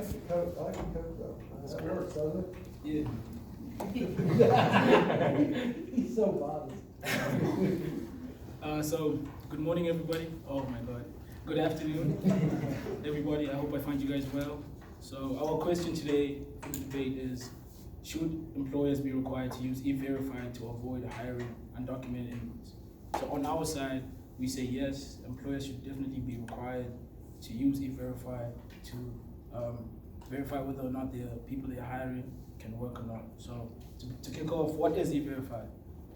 I like the coat though. That works, doesn't it? Yeah. He's so modest. So, good morning, everybody. Oh my God. Good afternoon, everybody. I hope I find you guys well. So, our question today for the debate is: should employers be required to use E-Verify to avoid hiring undocumented immigrants? So, on our side, we say yes. Employers should definitely be required to use E-Verify to verify whether or not the people they're hiring can work or not. So, to kick off, what is E-Verify?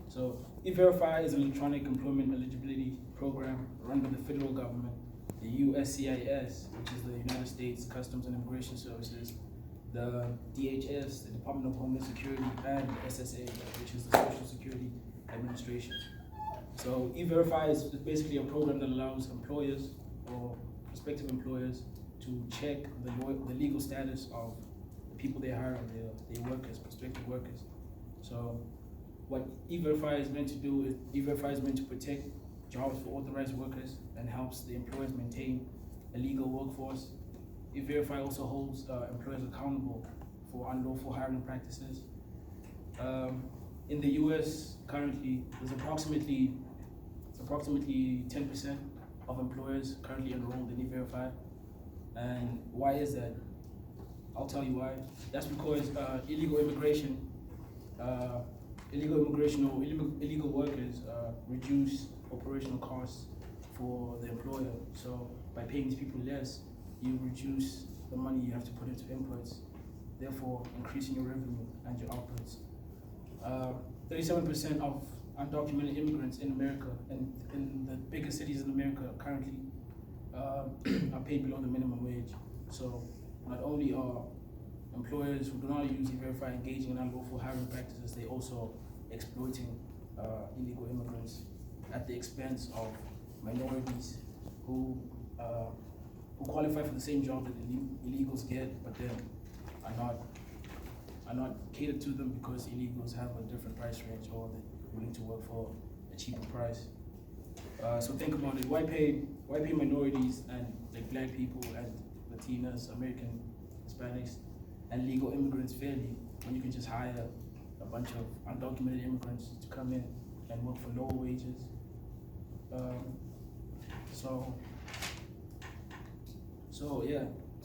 So E-Verify is an electronic employment eligibility program run by the federal government, the USCIS, which is the United States Customs and Immigration Services, the DHS, the Department of Homeland Security, and the SSA, which is the Social Security Administration. So E-Verify is basically a program that allows employers or prospective employers to check the legal status of the people they hire, their workers, prospective workers. So what E-Verify is meant to do is E-Verify is meant to protect jobs for authorized workers and helps the employers maintain a legal workforce. E-Verify also holds employers accountable for unlawful hiring practices. In the U.S. currently, there's approximately 10% of employers currently enrolled in E-Verify. And why is that? I'll tell you why. That's because illegal immigration or illegal workers reduce operational costs for the employer. So by paying these people less, you reduce the money you have to put into inputs, therefore increasing your revenue and your outputs. 37% of undocumented immigrants in America and in the biggest cities in America currently are paid below the minimum wage. So not only are employers who do not use E-Verify engaging in unlawful hiring practices, they also exploiting illegal immigrants at the expense of minorities who qualify for the same job that illegals get, but then are not catered to them because illegals have a different price range or they're willing to work for a cheaper price. So think about it. Why pay minorities and like black people and Latinas, American, Hispanics, and legal immigrants fairly when you can just hire a bunch of undocumented immigrants to come in and work for lower wages? So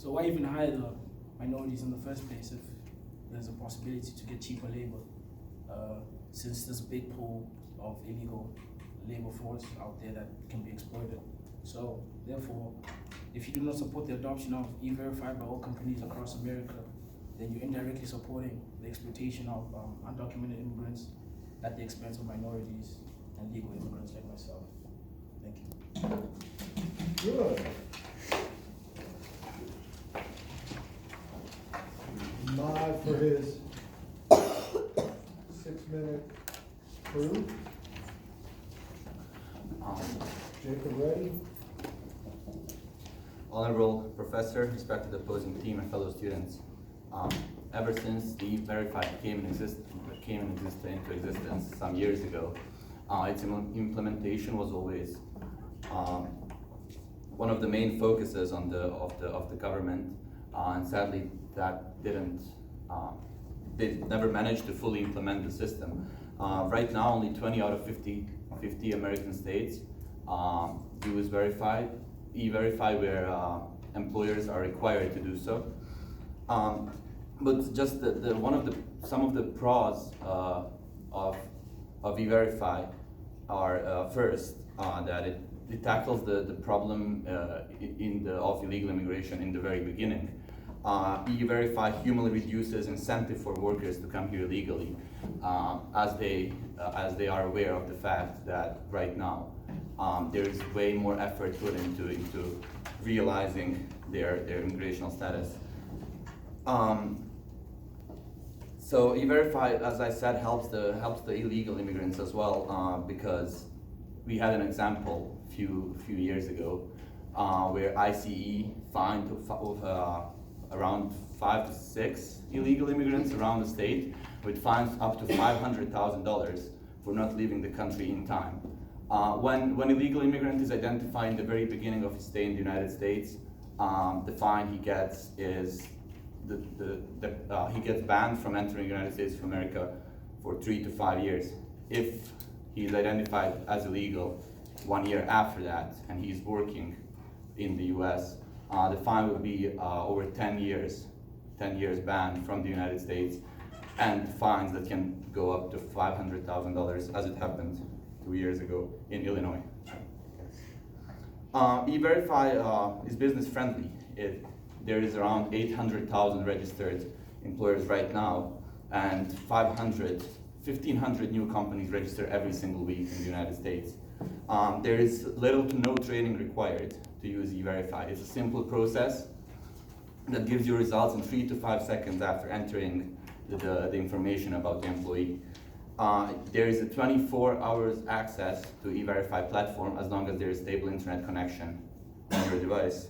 why even hire the minorities in the first place if there's a possibility to get cheaper labor? Since there's a big pool of illegal labor force out there that can be exploited. So therefore, if you do not support the adoption of E-Verify by all companies across America, then you're indirectly supporting the exploitation of undocumented immigrants at the expense of minorities and legal immigrants like myself. Thank you. Good. Mod for his 6-minute proof. Jacob ready? Honorable Professor, respected opposing team, and fellow students. Ever since the E-Verify came into existence some years ago, its implementation was always one of the main focuses of the government, and sadly that they never managed to fully implement the system. Right now, only 20 out of 50 American states use E-Verify, where employers are required to do so. But just some of the pros of E-Verify are first that it tackles the problem of illegal immigration in the very beginning. E-Verify humanly reduces incentive for workers to come here illegally, as they are aware of the fact that right now there is way more effort put into realizing their immigrational status. So E-Verify, as I said, helps the illegal immigrants as well, because we had an example a few years ago where ICE fined around 5 to 6 illegal immigrants around the state with fines up to $500,000 for not leaving the country in time. When illegal immigrant is identified in the very beginning of his stay in the United States, the fine he gets is he gets banned from entering the United States of America for 3 to 5 years. If he's identified as illegal 1 year after that and he's working in the US, the fine would be over 10 years banned from the United States, and fines that can go up to $500,000, as it happened 2 years ago in Illinois. E-Verify is business friendly. There is around 800,000 registered employers right now, and 1,500 new companies register every single week in the United States. There is little to no training required to use E-Verify. It's a simple process that gives you results in 3 to 5 seconds after entering the information about the employee. There is a 24 hours access to E-Verify platform as long as there is stable internet connection on your device.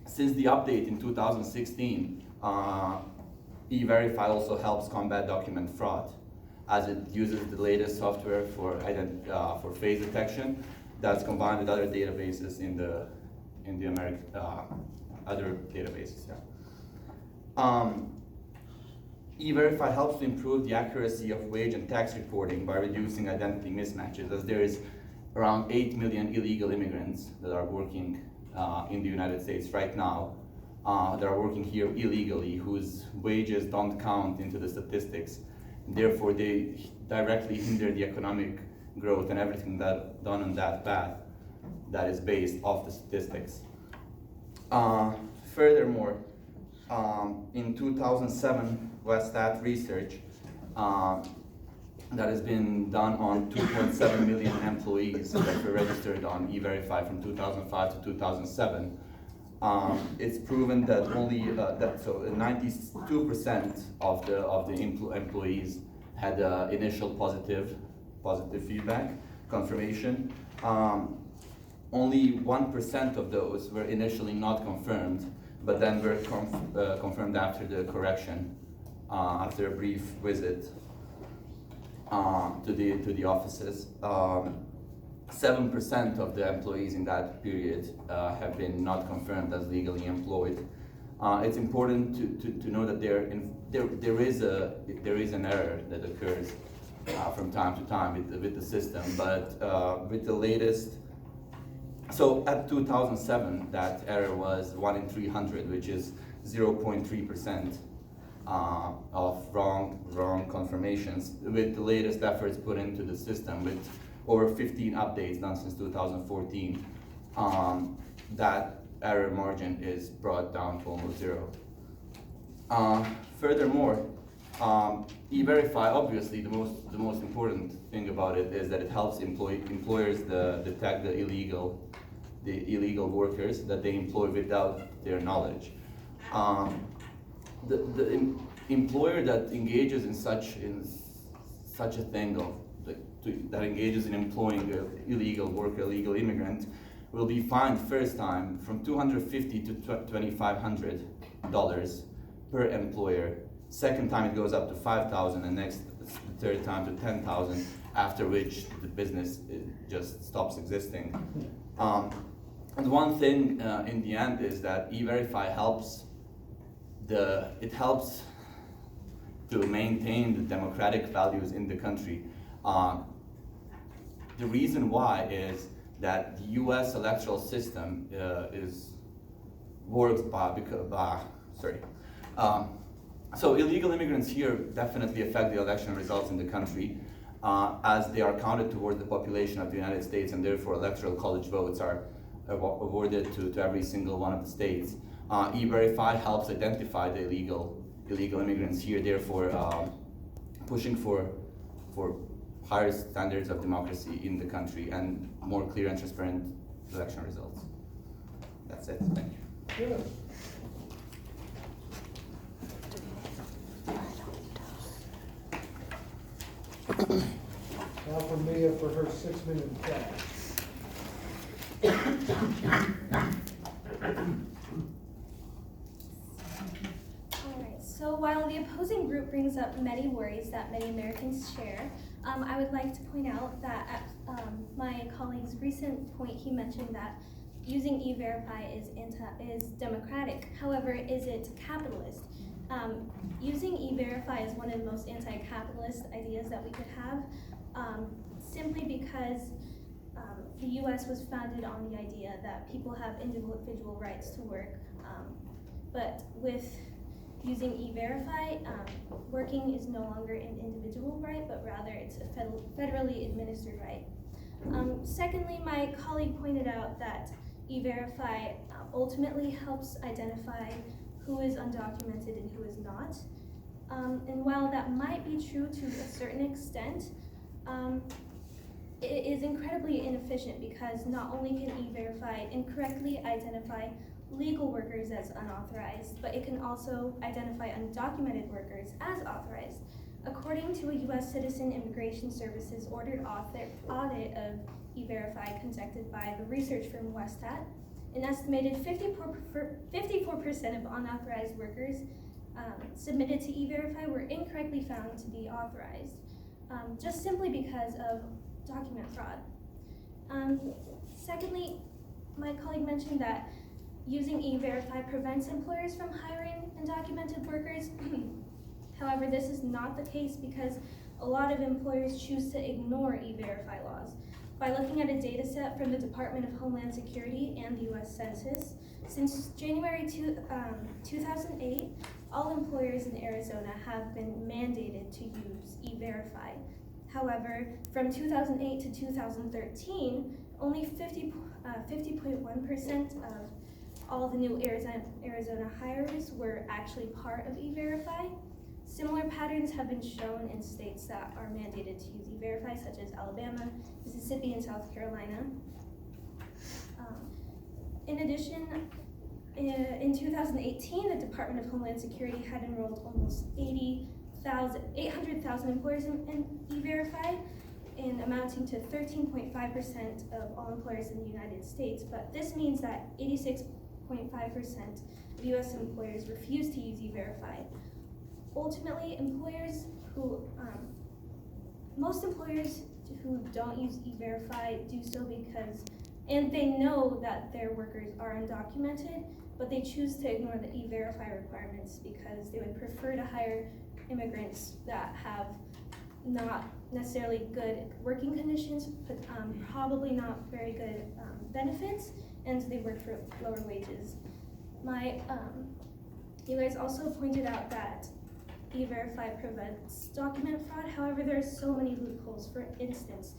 Since the update in 2016, E-Verify also helps combat document fraud, as it uses the latest software for face detection that's combined with other databases in the other databases. Yeah. E-Verify helps to improve the accuracy of wage and tax reporting by reducing identity mismatches, as there is around 8 million illegal immigrants that are working in the United States right now, that are working here illegally, whose wages don't count into the statistics. Therefore, they directly hinder the economic growth and everything that done on that path that is based off the statistics. Furthermore, in 2007, Westat research that has been done on 2.7 million employees that were registered on E-Verify from 2005 to 2007. It's proven that only 92% of the employees had initial positive feedback confirmation. Only 1% of those were initially not confirmed, but then were confirmed after the correction, after a brief visit to the offices. 7% of the employees in that period have been not confirmed as legally employed. It's important to know that there is an error that occurs from time to time with the system, but with the latest. So at 2007, that error was 1 in 300, which is 0.3% of wrong confirmations. With the latest efforts put into the system, with over 15 updates done since 2014, that error margin is brought down to almost zero. Furthermore, E-Verify, obviously, the most important thing about it is that it helps employers detect the illegal workers that they employ without their knowledge. The employer that engages in such a thing that engages in employing an illegal worker, illegal immigrant, will be fined first time from $250 to $2,500 per employer. Second time it goes up to $5,000, and third time to $10,000, after which the business just stops existing. And one thing in the end is that E-Verify helps to maintain the democratic values in the country. The reason why is that the U.S. electoral system works so illegal immigrants here definitely affect the election results in the country, as they are counted towards the population of the United States, and therefore electoral college votes are awarded to every single one of the states. E-Verify helps identify the illegal immigrants here, therefore pushing for higher standards of democracy in the country and more clear and transparent election results. That's it. Thank you. Good. Now for Mia for her 6-minute chat. Alright, so while the opposing group brings up many worries that many Americans share, I would like to point out that at my colleague's recent point, he mentioned that using E-Verify is democratic. However, is it capitalist? Using E-Verify is one of the most anti-capitalist ideas that we could have, simply because the US was founded on the idea that people have individual rights to work. But with using E-Verify, working is no longer an individual right, but rather it's a federally administered right. Secondly, my colleague pointed out that E-Verify ultimately helps identify who is undocumented and who is not. And while that might be true to a certain extent, it is incredibly inefficient because not only can E-Verify incorrectly identify legal workers as unauthorized, but it can also identify undocumented workers as authorized. According to a US Citizen Immigration Services ordered audit of E-Verify conducted by the research firm Westat, an estimated 54% of unauthorized workers submitted to E-Verify were incorrectly found to be authorized, just simply because of document fraud. Secondly, my colleague mentioned that using E-Verify prevents employers from hiring undocumented workers. However, this is not the case because a lot of employers choose to ignore E-Verify laws. By looking at a data set from the Department of Homeland Security and the US Census, since January 2008, all employers in Arizona have been mandated to use E-Verify. However, from 2008 to 2013, only 50.1% of all the new Arizona hires were actually part of E-Verify. Similar patterns have been shown in states that are mandated to use E-Verify, such as Alabama, Mississippi, and South Carolina. In addition, in 2018, the Department of Homeland Security had enrolled almost 800,000 employers in E-Verify, and amounting to 13.5% of all employers in the United States. But this means that 86.5% of US employers refuse to use E-Verify. Ultimately, most employers who don't use E-Verify do so because, and they know that their workers are undocumented, but they choose to ignore the E-Verify requirements because they would prefer to hire immigrants that have not necessarily good working conditions, but probably not very good benefits, and they work for lower wages. You guys also pointed out that E-Verify prevents document fraud. However, there are so many loopholes. For instance,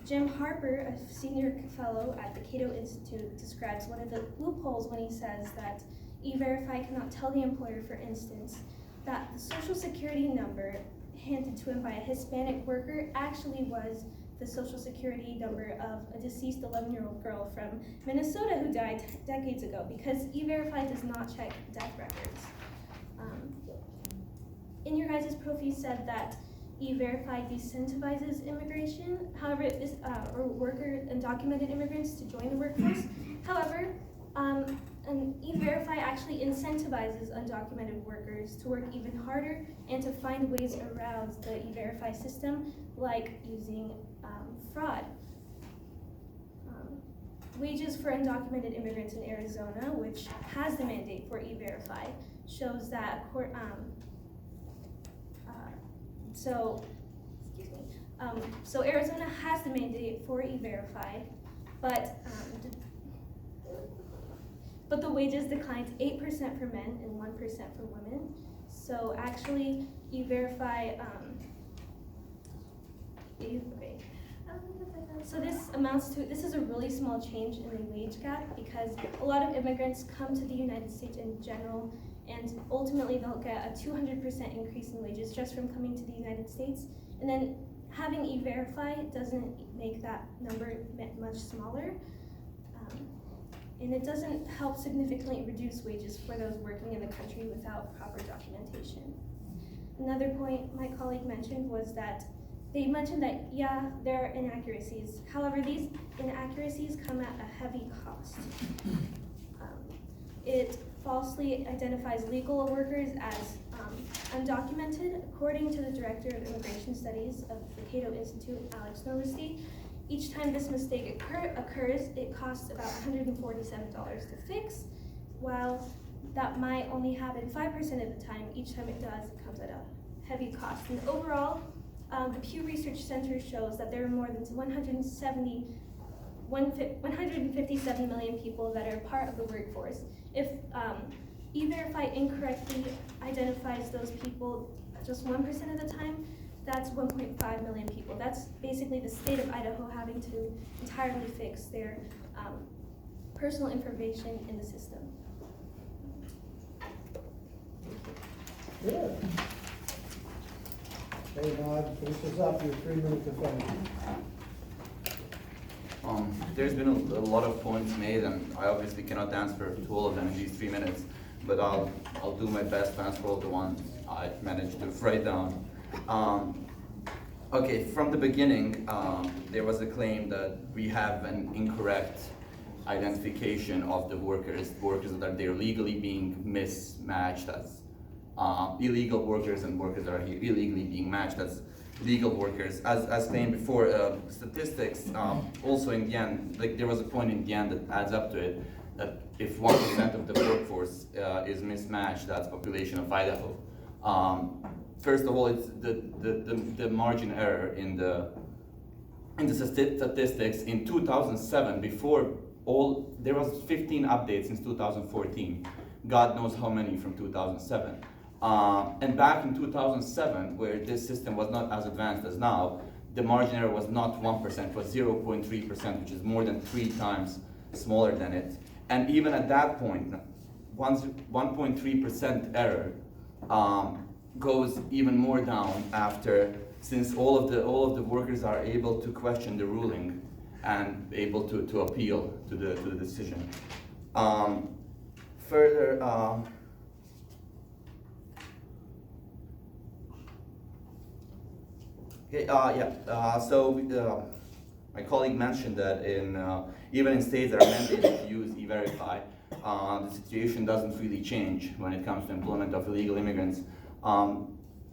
Jim Harper, a senior fellow at the Cato Institute, describes one of the loopholes when he says that E-Verify cannot tell the employer, for instance, that the Social Security number handed to him by a Hispanic worker actually was the Social Security number of a deceased 11-year-old girl from Minnesota who died decades ago, because E-Verify does not check death records. In your guys' prof, you said that E-Verify decentivizes immigration, however, or undocumented immigrants to join the workforce. However, E-Verify actually incentivizes undocumented workers to work even harder and to find ways around the E-Verify system, like using fraud. Wages for undocumented immigrants in Arizona, which has the mandate for E-Verify, shows that so Arizona has the mandate for E-Verify, but the wages declined 8% for men and 1% for women. So actually, E-Verify, so this is a really small change in the wage gap, because a lot of immigrants come to the United States in general, and ultimately they'll get a 200% increase in wages just from coming to the United States. And then having E-Verify doesn't make that number much smaller. And it doesn't help significantly reduce wages for those working in the country without proper documentation. Another point my colleague mentioned was that they mentioned that, yeah, there are inaccuracies. However, these inaccuracies come at a heavy cost. It falsely identifies legal workers as undocumented. According to the Director of Immigration Studies of the Cato Institute, Alex Novosti, Each time this mistake occurs, it costs about $147 to fix, while that might only happen 5% of the time. Each time it does, it comes at a heavy cost. And overall, the Pew Research Center shows that there are more than 157 million people that are part of the workforce. If E-Verify incorrectly identifies those people just 1% of the time, that's 1.5 million people. That's basically the state of Idaho having to entirely fix their personal information in the system. Good. Hey, Nod, finish this up, your 3 minutes of fame. There's been a lot of points made, and I obviously cannot answer to all of them in these 3 minutes, but I'll do my best to answer all the ones I managed to write down. Okay, from the beginning, there was a claim that we have an incorrect identification of the workers that are there legally being mismatched as illegal workers, and workers that are here illegally being matched as legal workers. As claimed before, statistics also in the end, like there was a point in the end that adds up to it, that if 1% of the workforce is mismatched, that's population of Idaho. First of all, it's the margin error in the statistics in 2007. Before all, there was 15 updates since 2014. God knows how many from 2007. And back in 2007, where this system was not as advanced as now, the margin error was not 1%, it was 0.3%, which is more than 3 times smaller than it. And even at that point, 1.3% error goes even more down after, since all of the workers are able to question the ruling and able to appeal to the decision. Further, my colleague mentioned that even in states that are mandated to use E-Verify, the situation doesn't really change when it comes to employment of illegal immigrants.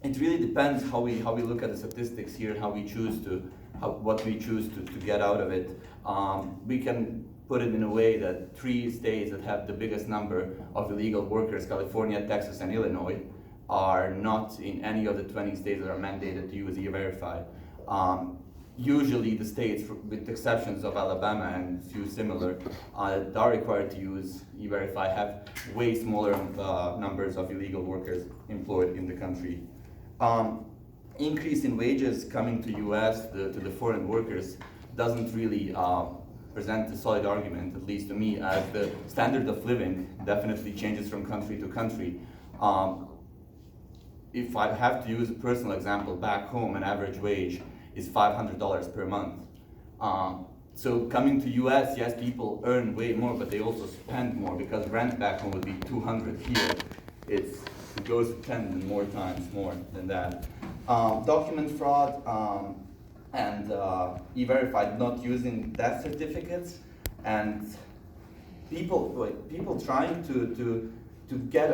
It really depends how we look at the statistics here, what we choose to get out of it. We can put it in a way that 3 states that have the biggest number of illegal workers, California, Texas, and Illinois, are not in any of the 20 states that are mandated to use E-Verify. Usually the states, with the exceptions of Alabama and a few similar, that are required to use E-Verify have way smaller numbers of illegal workers employed in the country. Increase in wages coming to US, to the foreign workers, doesn't really present a solid argument, at least to me, as the standard of living definitely changes from country to country. If I have to use a personal example, back home an average wage is $500 per month. So coming to US, yes, people earn way more, but they also spend more, because rent back home would be $200 here. It goes 10 and more times more than that. Document fraud and E-Verify not using death certificates, and people trying to get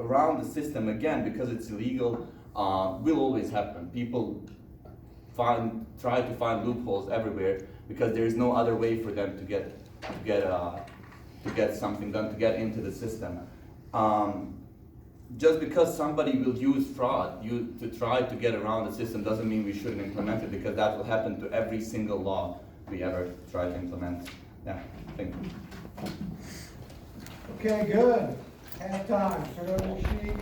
around the system again because it's illegal will always happen. People try to find loopholes everywhere because there is no other way for them to get something done, to get into the system. Just because somebody will use fraud to try to get around the system doesn't mean we shouldn't implement it, because that will happen to every single law we ever try to implement. Yeah, thank you. Okay, good. Half time. Turn over the sheet.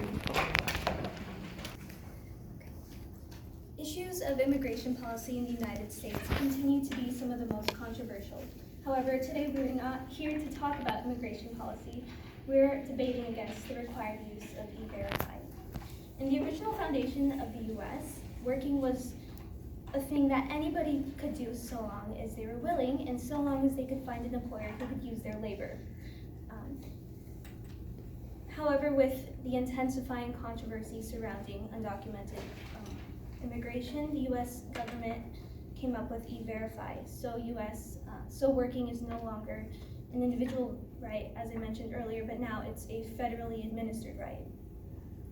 Issues of immigration policy in the United States continue to be some of the most controversial. However, today we're not here to talk about immigration policy. We're debating against the required use of E-Verify. In the original foundation of the U.S., working was a thing that anybody could do so long as they were willing, and so long as they could find an employer who could use their labor. However, with the intensifying controversy surrounding undocumented immigration, the U.S. government came up with E-Verify. So working is no longer an individual right, as I mentioned earlier, but now it's a federally administered right.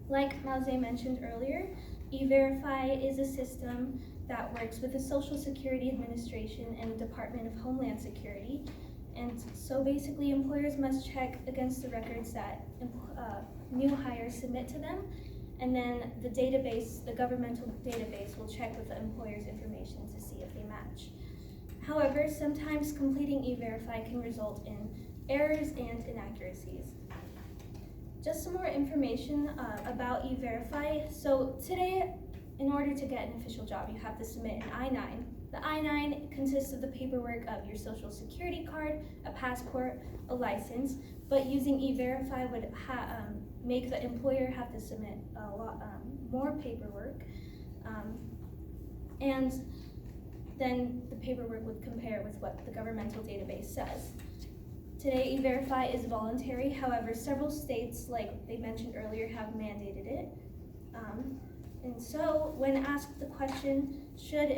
Like Mauze mentioned earlier, E-Verify is a system that works with the Social Security Administration and the Department of Homeland Security. And so basically employers must check against the records that new hires submit to them, and then the database, the governmental database, will check with the employer's information to see if they match. However, sometimes completing E-Verify can result in errors and inaccuracies. Just some more information about E-Verify. So today, in order to get an official job, you have to submit an I-9. The I-9 consists of the paperwork of your social security card, a passport, a license, but using E-Verify would make the employer have to submit a lot more paperwork, and then the paperwork would compare with what the governmental database says. Today, E-Verify is voluntary. However, several states, like they mentioned earlier, have mandated it. And so, when asked the question, should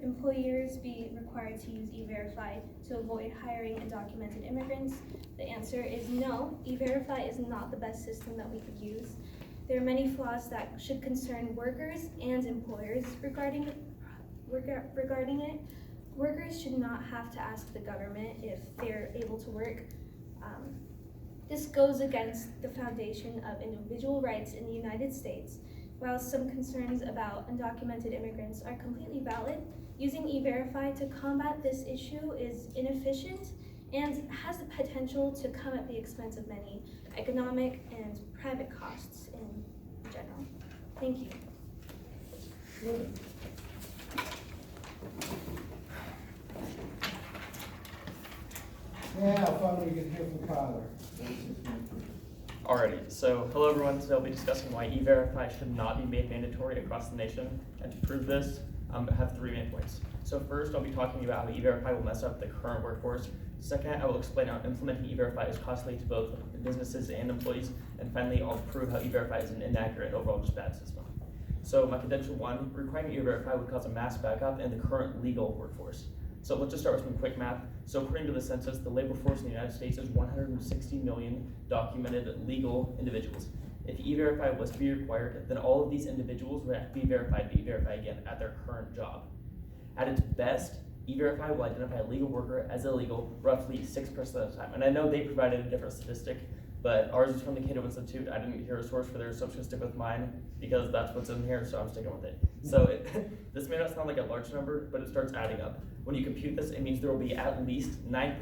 employers be required to use E-Verify to avoid hiring undocumented immigrants? The answer is no. E-Verify is not the best system that we could use. There are many flaws that should concern workers and employers regarding it. Workers should not have to ask the government if they're able to work. This goes against the foundation of individual rights in the United States. While some concerns about undocumented immigrants are completely valid, using E-Verify to combat this issue is inefficient and has the potential to come at the expense of many economic and private costs in general. Thank you. Good. Now, finally, we can hear from Tyler. Alrighty, so hello everyone. Today I'll be discussing why E-Verify should not be made mandatory across the nation. And to prove this, I have 3 main points. So first, I'll be talking about how E-Verify will mess up the current workforce. Second, I will explain how implementing E-Verify is costly to both businesses and employees. And finally, I'll prove how E-Verify is an inaccurate and overall just bad system. So my credential 1, requiring E-Verify would cause a mass backup in the current legal workforce. So let's just start with some quick math. So according to the census, the labor force in the United States is 160 million documented legal individuals. If E-Verify was to be required, then all of these individuals would have to be verified again at their current job. At its best, E-Verify will identify a legal worker as illegal roughly 6% of the time. And I know they provided a different statistic, but ours is from the Cato Institute. I didn't hear a source for theirs, so I'm just gonna stick with mine because that's what's in here, so I'm sticking with it. So this may not sound like a large number, but it starts adding up. When you compute this, it means there will be at least 9%